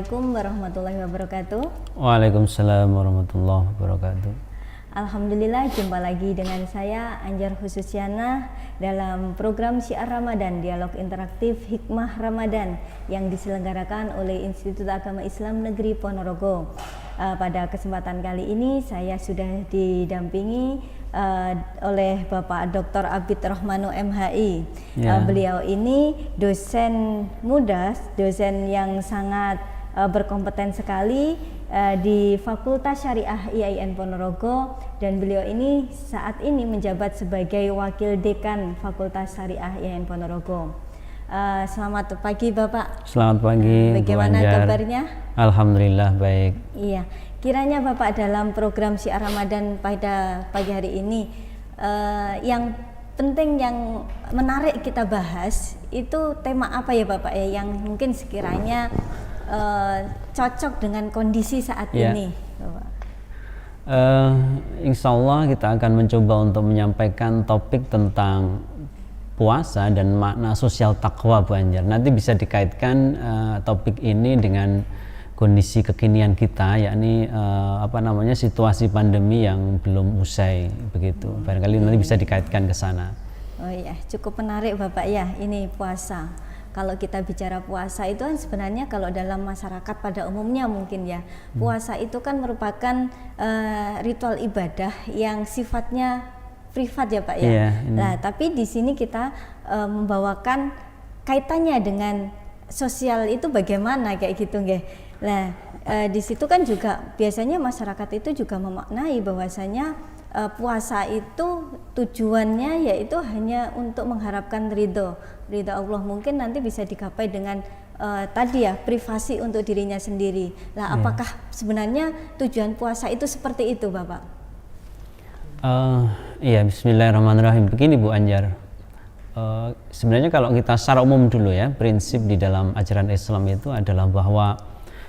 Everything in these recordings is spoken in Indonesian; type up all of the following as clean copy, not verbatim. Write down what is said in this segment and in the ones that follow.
Assalamualaikum warahmatullahi wabarakatuh. Waalaikumsalam warahmatullahi wabarakatuh. Alhamdulillah, jumpa lagi dengan saya Anjar Khususiana dalam program Syiar Ramadan, dialog interaktif Hikmah Ramadan yang diselenggarakan oleh Institut Agama Islam Negeri Ponorogo. Pada kesempatan kali ini saya sudah didampingi oleh Bapak Dr. Abid Rohmano MHI. Beliau ini dosen muda, dosen yang sangat berkompeten sekali di Fakultas Syariah IAIN Ponorogo, dan beliau ini saat ini menjabat sebagai Wakil Dekan Fakultas Syariah IAIN Ponorogo. Selamat pagi Bapak. Selamat pagi. Bagaimana kabarnya? Alhamdulillah baik. Iya. Kiranya Bapak dalam program Syiar Ramadan pada pagi hari ini yang penting, yang menarik kita bahas itu tema apa ya Bapak ya, yang mungkin sekiranya cocok dengan kondisi saat ini Bapak? Insya Allah kita akan mencoba untuk menyampaikan topik tentang puasa dan makna sosial takwa, Bu Anjar. Nanti bisa dikaitkan topik ini dengan kondisi kekinian kita, yakni situasi pandemi yang belum usai begitu. Barangkali nanti bisa dikaitkan ke sana. Oh iya, cukup menarik Bapak ya, ini puasa. Kalau kita bicara puasa itu kan sebenarnya kalau dalam masyarakat pada umumnya mungkin ya, puasa itu kan merupakan ritual ibadah yang sifatnya privat ya Pak ya. Nah, tapi di sini kita membawakan kaitannya dengan sosial itu bagaimana kayak gitu nggih. Nah, di situ kan juga biasanya masyarakat itu juga memaknai bahwasanya puasa itu tujuannya yaitu hanya untuk mengharapkan ridho Allah. Mungkin nanti bisa digapai dengan tadi ya, privasi untuk dirinya sendiri. Nah, apakah sebenarnya tujuan puasa itu seperti itu Bapak? Iya, bismillahirrahmanirrahim. Begini Bu Anjar, sebenarnya kalau kita secara umum dulu ya, prinsip di dalam ajaran Islam itu adalah bahwa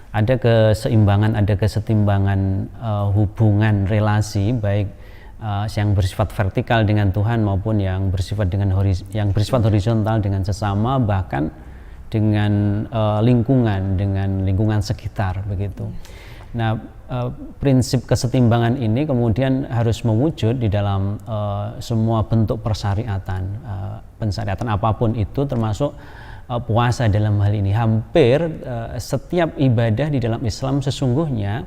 ada keseimbangan, ada kesetimbangan hubungan relasi, baik yang bersifat vertikal dengan Tuhan maupun yang bersifat horizontal dengan sesama, bahkan dengan lingkungan sekitar begitu. Nah, prinsip kesetimbangan ini kemudian harus mewujud di dalam semua bentuk persyariatan, pensyariatan apapun itu, termasuk puasa dalam hal ini. Hampir setiap ibadah di dalam Islam sesungguhnya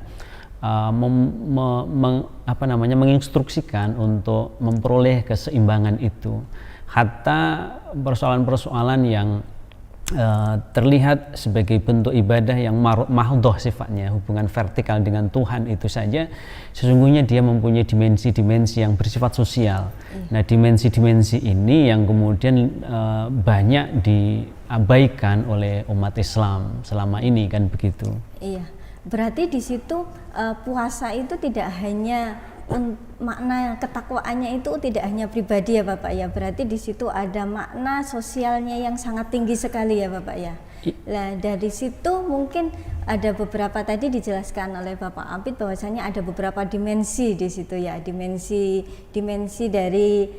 menginstruksikan untuk memperoleh keseimbangan itu. Hatta persoalan-persoalan yang terlihat sebagai bentuk ibadah yang mahdhoh sifatnya, hubungan vertikal dengan Tuhan itu saja, sesungguhnya dia mempunyai dimensi-dimensi yang bersifat sosial. Nah, dimensi-dimensi ini yang kemudian banyak diabaikan oleh umat Islam selama ini, kan begitu. Iya, berarti di situ puasa itu tidak hanya makna ketakwaannya itu tidak hanya pribadi ya Bapak ya, berarti di situ ada makna sosialnya yang sangat tinggi sekali ya Bapak ya. Nah, dari situ mungkin ada beberapa, tadi dijelaskan oleh Bapak Abid bahwasanya ada beberapa dimensi di situ ya, dimensi dari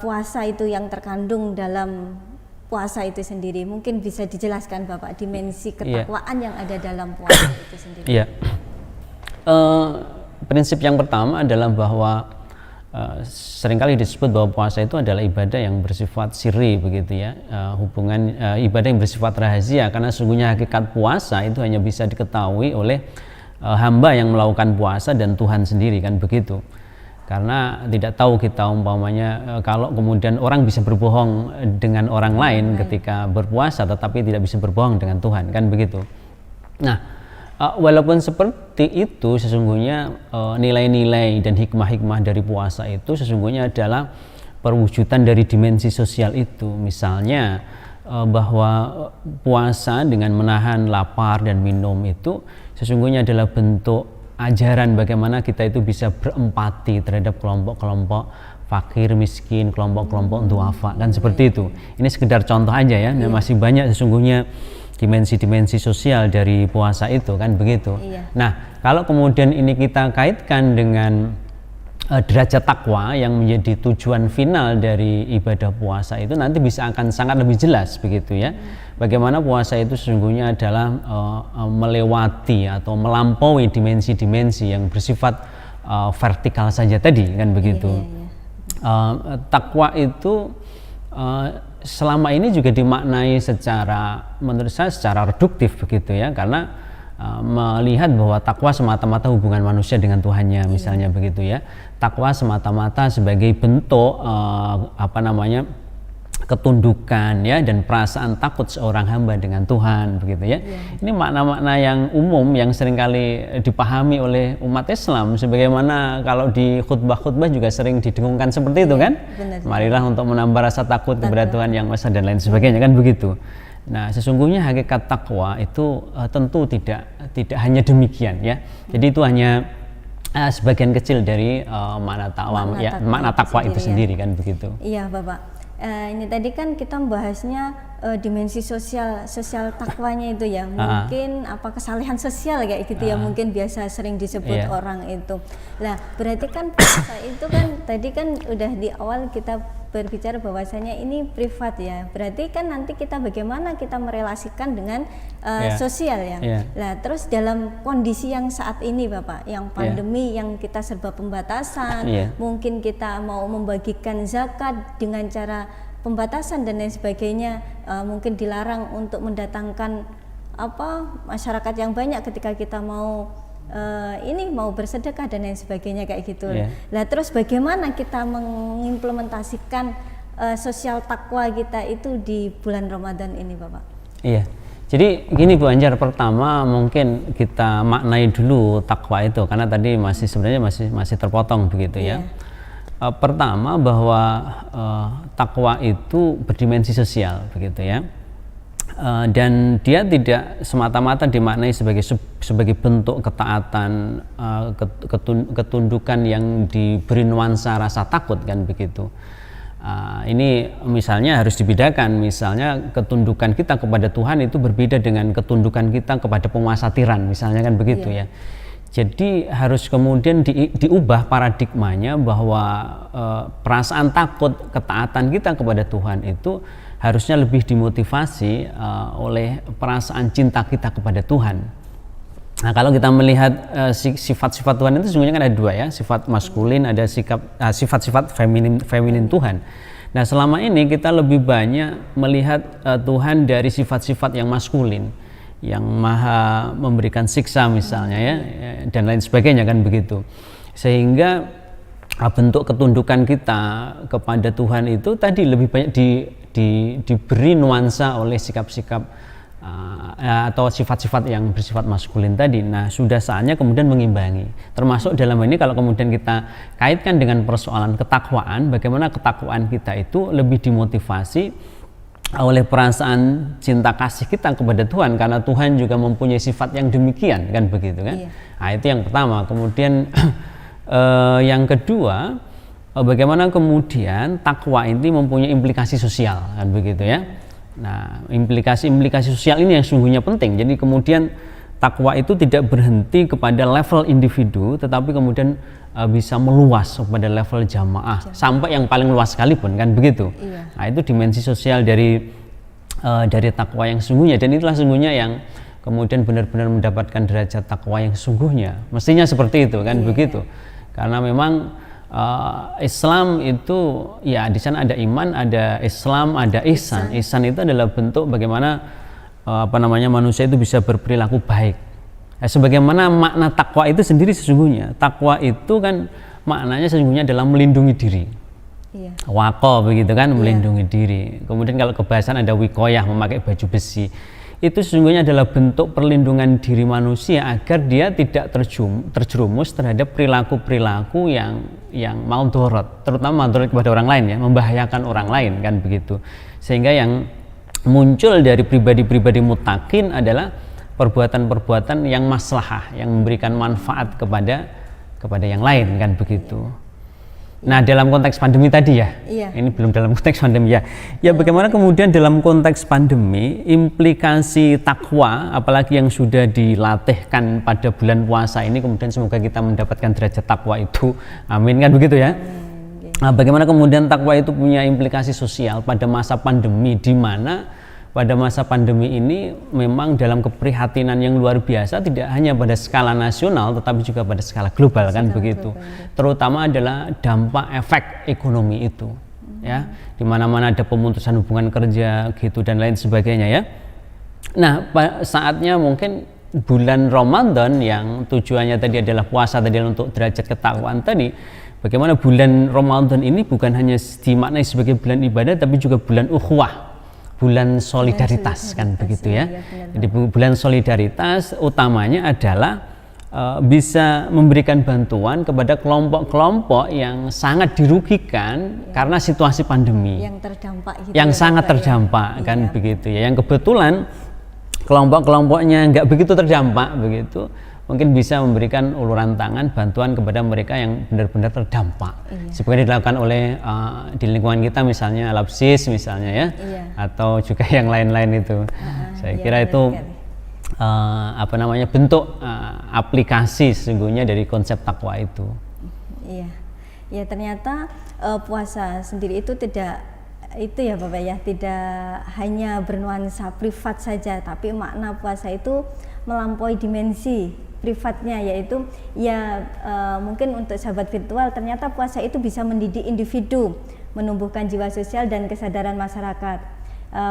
puasa itu yang terkandung dalam puasa itu sendiri. Mungkin bisa dijelaskan Bapak dimensi ketakwaan yang ada dalam puasa itu sendiri. Iya. Prinsip yang pertama adalah bahwa seringkali disebut bahwa puasa itu adalah ibadah yang bersifat sirri begitu ya, ibadah yang bersifat rahasia, karena sesungguhnya hakikat puasa itu hanya bisa diketahui oleh hamba yang melakukan puasa dan Tuhan sendiri, kan begitu. Karena tidak tahu kita umpamanya kalau kemudian orang bisa berbohong dengan orang lain ketika berpuasa tetapi tidak bisa berbohong dengan Tuhan, kan begitu. Nah, walaupun seperti itu, sesungguhnya nilai-nilai dan hikmah-hikmah dari puasa itu sesungguhnya adalah perwujudan dari dimensi sosial itu. Misalnya bahwa puasa dengan menahan lapar dan minum itu sesungguhnya adalah bentuk ajaran bagaimana kita itu bisa berempati terhadap kelompok-kelompok fakir, miskin, kelompok-kelompok duafa, kan seperti itu. Ini sekedar contoh aja ya, masih banyak sesungguhnya dimensi-dimensi sosial dari puasa itu, kan begitu. Nah, kalau kemudian ini kita kaitkan dengan derajat takwa yang menjadi tujuan final dari ibadah puasa itu nanti bisa akan sangat lebih jelas begitu ya. Bagaimana puasa itu sesungguhnya adalah melewati atau melampaui dimensi-dimensi yang bersifat vertikal saja tadi kan begitu. Takwa itu selama ini juga dimaknai secara, menurut saya secara reduktif begitu ya, karena melihat bahwa takwa semata-mata hubungan manusia dengan Tuhannya misalnya begitu ya. Takwa semata-mata sebagai bentuk ketundukan ya dan perasaan takut seorang hamba dengan Tuhan begitu ya. Ini makna-makna yang umum yang seringkali dipahami oleh umat Islam, sebagaimana kalau di khutbah-khutbah juga sering didengungkan seperti itu kan. Benar. Marilah untuk menambah rasa takut kepada Tuhan yang Maha Esa dan lain sebagainya kan begitu. Nah, sesungguhnya hakikat takwa itu tentu tidak hanya demikian ya. Jadi itu hanya sebagian kecil dari makna takwa itu sendiri kan begitu. Iya, Bapak. Ini tadi kan kita membahasnya dimensi sosial takwanya itu ya. Mungkin kesalahan sosial kayak gitu ya, mungkin biasa sering disebut orang itu. Nah, berarti kan puasa itu kan tadi kan udah di awal kita berbicara bahwasanya ini privat ya. Berarti kan nanti kita bagaimana kita merelasikan dengan sosial ya. Nah, terus dalam kondisi yang saat ini Bapak, yang pandemi yang kita serba pembatasan, mungkin kita mau membagikan zakat dengan cara pembatasan dan lain sebagainya, mungkin dilarang untuk mendatangkan masyarakat yang banyak ketika kita mau mau bersedekah dan lain sebagainya kayak gitu. Nah, terus bagaimana kita mengimplementasikan sosial takwa kita itu di bulan Ramadan ini, Bapak? Iya. Jadi gini Bu Anjar, pertama mungkin kita maknai dulu takwa itu karena tadi sebenarnya masih terpotong begitu ya. Pertama bahwa takwa itu berdimensi sosial begitu ya. Dan dia tidak semata-mata dimaknai sebagai bentuk ketaatan, ketundukan yang diberi nuansa rasa takut kan begitu. Ini misalnya harus dibedakan, misalnya ketundukan kita kepada Tuhan itu berbeda dengan ketundukan kita kepada penguasa tiran misalnya kan begitu ya. Jadi harus kemudian diubah paradigmanya bahwa perasaan takut, ketaatan kita kepada Tuhan itu harusnya lebih dimotivasi oleh perasaan cinta kita kepada Tuhan. Nah, kalau kita melihat sifat-sifat Tuhan itu sesungguhnya kan ada dua ya, sifat maskulin, ada sifat-sifat feminin Tuhan. Nah, selama ini kita lebih banyak melihat Tuhan dari sifat-sifat yang maskulin, yang maha memberikan siksa misalnya ya, dan lain sebagainya kan begitu. Sehingga bentuk ketundukan kita kepada Tuhan itu tadi lebih banyak diberi nuansa oleh sikap-sikap atau sifat-sifat yang bersifat maskulin tadi. Nah, sudah saatnya kemudian mengimbangi. Termasuk dalam ini kalau kemudian kita kaitkan dengan persoalan ketakwaan, bagaimana ketakwaan kita itu lebih dimotivasi oleh perasaan cinta kasih kita kepada Tuhan, karena Tuhan juga mempunyai sifat yang demikian kan begitu kan. Nah, itu yang pertama. Kemudian yang kedua, bagaimana kemudian takwa ini mempunyai implikasi sosial kan begitu ya. Nah, implikasi sosial ini yang sungguhnya penting. Jadi kemudian takwa itu tidak berhenti kepada level individu, tetapi kemudian bisa meluas kepada level jamaah sampai yang paling luas sekalipun kan begitu. Nah, itu dimensi sosial dari takwa yang sungguhnya, dan itulah sungguhnya yang kemudian benar-benar mendapatkan derajat takwa yang sungguhnya. Mestinya seperti itu kan begitu. Karena memang Islam itu ya di sana ada iman, ada Islam, ada ihsan. Ihsan itu adalah bentuk bagaimana manusia itu bisa berperilaku baik. Sebagaimana makna takwa itu sendiri sesungguhnya. Takwa itu kan maknanya sesungguhnya adalah melindungi diri. Waqo begitu kan, melindungi diri. Kemudian kalau kebahasan ada wikoyah, memakai baju besi. Itu sesungguhnya adalah bentuk perlindungan diri manusia agar dia tidak terjerumus terhadap perilaku-perilaku yang maudharat, terutama maudharat kepada orang lain ya, membahayakan orang lain kan begitu. Sehingga yang muncul dari pribadi-pribadi muttaqin adalah perbuatan-perbuatan yang maslahah, yang memberikan manfaat kepada yang lain kan begitu. Nah, dalam konteks pandemi tadi ya, ini belum dalam konteks pandemi ya. Ya, bagaimana kemudian dalam konteks pandemi, implikasi takwa, apalagi yang sudah dilatihkan pada bulan puasa ini, kemudian semoga kita mendapatkan derajat takwa itu, amin kan begitu ya. Nah, bagaimana kemudian takwa itu punya implikasi sosial pada masa pandemi, di mana pada masa pandemi ini memang dalam keprihatinan yang luar biasa, tidak hanya pada skala nasional tetapi juga pada skala global kan begitu. Terutama adalah dampak efek ekonomi itu ya, di mana-mana ada pemutusan hubungan kerja gitu dan lain sebagainya ya. Nah, saatnya mungkin bulan Ramadan yang tujuannya tadi adalah puasa tadi untuk derajat ketakwaan tadi, bagaimana bulan Ramadan ini bukan hanya dimaknai sebagai bulan ibadah tapi juga bulan ukhuwah, bulan solidaritas kan begitu ya. Jadi bulan solidaritas utamanya adalah bisa memberikan bantuan kepada kelompok-kelompok yang sangat dirugikan karena situasi pandemi, yang terdampak gitu, yang sangat terdampak kan begitu ya. Yang kebetulan kelompok-kelompoknya nggak begitu terdampak begitu, mungkin bisa memberikan uluran tangan bantuan kepada mereka yang benar-benar terdampak. Seperti dilakukan oleh di lingkungan kita misalnya Alapsis misalnya ya, atau juga yang lain-lain itu. Saya kira itu bentuk aplikasi sesungguhnya dari konsep takwa itu. Iya, ya ternyata puasa sendiri itu tidak itu ya Bapak ya, tidak hanya bernuansa privat saja, tapi makna puasa itu melampaui dimensi privatnya, yaitu ya mungkin untuk sahabat virtual ternyata puasa itu bisa mendidik individu, menumbuhkan jiwa sosial dan kesadaran masyarakat.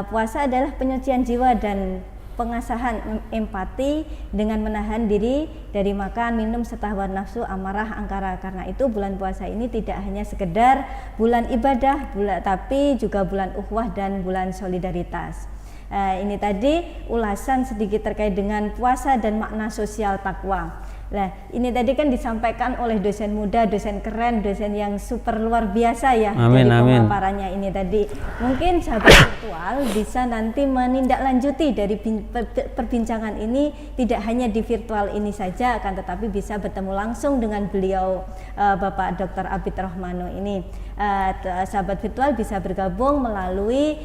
Puasa adalah penyucian jiwa dan pengasahan empati dengan menahan diri dari makan, minum, serta hawa nafsu, amarah, angkara. Karena itu bulan puasa ini tidak hanya sekedar bulan ibadah, tapi juga bulan ukhuwah dan bulan solidaritas. Ini tadi ulasan sedikit terkait dengan puasa dan makna sosial takwa. Nah, ini tadi kan disampaikan oleh dosen muda, dosen keren, dosen yang super luar biasa ya. Amin, dari amin. pemaparannya ini tadi. Mungkin sahabat virtual bisa nanti menindaklanjuti dari perbincangan ini, tidak hanya di virtual ini saja, akan tetapi bisa bertemu langsung dengan beliau, Bapak Dr. Abid Rohmano ini. Sahabat virtual bisa bergabung melalui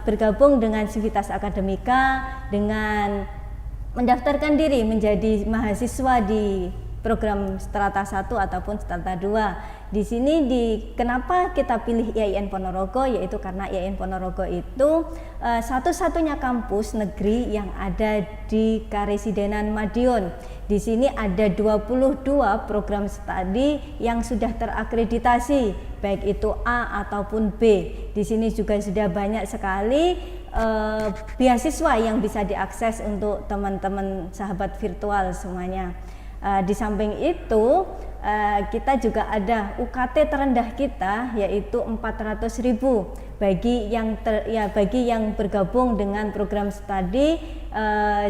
bergabung dengan Civitas Akademika dengan mendaftarkan diri menjadi mahasiswa di program Strata 1 ataupun Strata 2. Di sini kenapa kita pilih IAIN Ponorogo, yaitu karena IAIN Ponorogo itu satu-satunya kampus negeri yang ada di Karesidenan Madiun. Di sini ada 22 program studi yang sudah terakreditasi, baik itu A ataupun B. Di sini juga sudah banyak sekali beasiswa yang bisa diakses untuk teman-teman sahabat virtual semuanya. Di samping itu kita juga ada UKT terendah kita, yaitu 400.000 bagi yang bergabung dengan program studi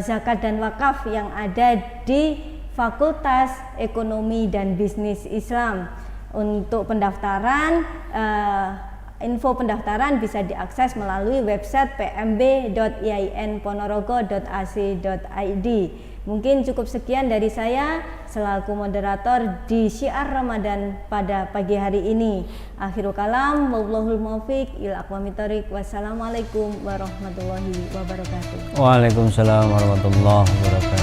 zakat dan wakaf yang ada di Fakultas Ekonomi dan Bisnis Islam. Untuk pendaftaran, info pendaftaran bisa diakses melalui website pmb.iainponorogo.ac.id. Mungkin cukup sekian dari saya selaku moderator di Syiar Ramadan pada pagi hari ini. Akhirul kalam, wallahul muwaffiq ila aqwamit thoriq. Wassalamualaikum warahmatullahi wabarakatuh. Waalaikumsalam warahmatullahi wabarakatuh.